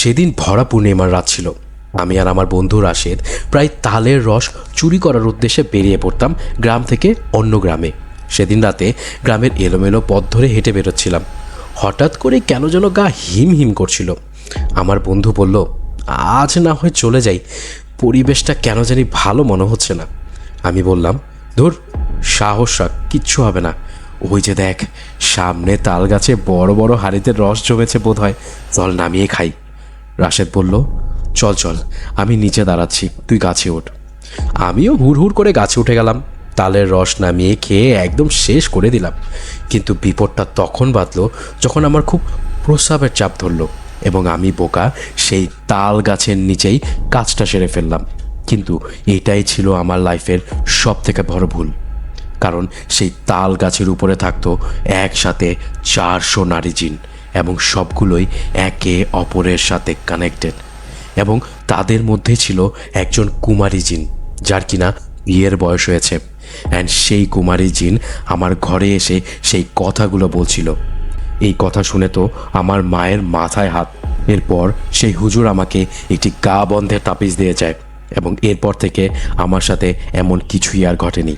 সেদিন ভরা পূর্ণিমার রাত ছিল। আমি আর আমার বন্ধু রাশেদ প্রায় তালের রস চুরি করার উদ্দেশ্যে বেরিয়ে পড়তাম গ্রাম থেকে অন্য গ্রামে। সেদিন রাতে গ্রামের এলোমেলো পথ ধরে হেঁটে বেরোচ্ছিলাম। হঠাৎ করে কেন যেন গা হিম হিম করছিল। আমার বন্ধু বলল, আজ না হয় চলে যাই, পরিবেশটা কেন জানি ভালো মনে হচ্ছে না। আমি বললাম, ধুর, সাহস রাখ, কিচ্ছু হবে না। ওই যে দেখ, সামনে তাল গাছে বড় বড় হাঁড়িতে রস জমেছে বোধ হয়, চল নামিয়ে খাই। রাশেদ বলল, চল চল, আমি নিচে দাঁড়াচ্ছি, তুই গাছে ওঠ। আমিও হুড় হুড় করে গাছে উঠে গেলাম। তালের রস নামিয়ে খেয়ে একদম শেষ করে দিলাম। কিন্তু বিপদটা তখন বাঁধল যখন আমার খুব প্রস্রাবের চাপ ধরল এবং আমি বোকা সেই তাল গাছের নিচেই কাজটা সেরে ফেললাম। কিন্তু এটাই ছিল আমার লাইফের সব থেকে বড় ভুল, কারণ সেই তাল গাছের উপরে থাকতো একসাথে 400 নারী জিন এবং সবগুলোই একে অপরের সাথে কানেক্টেড। এবং তাদের মধ্যে ছিল একজন কুমারী জিন, যার কিনা বিয়ের বয়স হয়েছে। অ্যান্ড সেই কুমারী জিন আমার ঘরে এসে সেই কথাগুলো বলছিল। এই কথা শুনে তো আমার মায়ের মাথায় হাত। এরপর সেই হুজুর আমাকে একটি গা বন্ধের তাবিজ দিয়ে যায় এবং এরপর থেকে আমার সাথে এমন কিছুই আর ঘটেনি।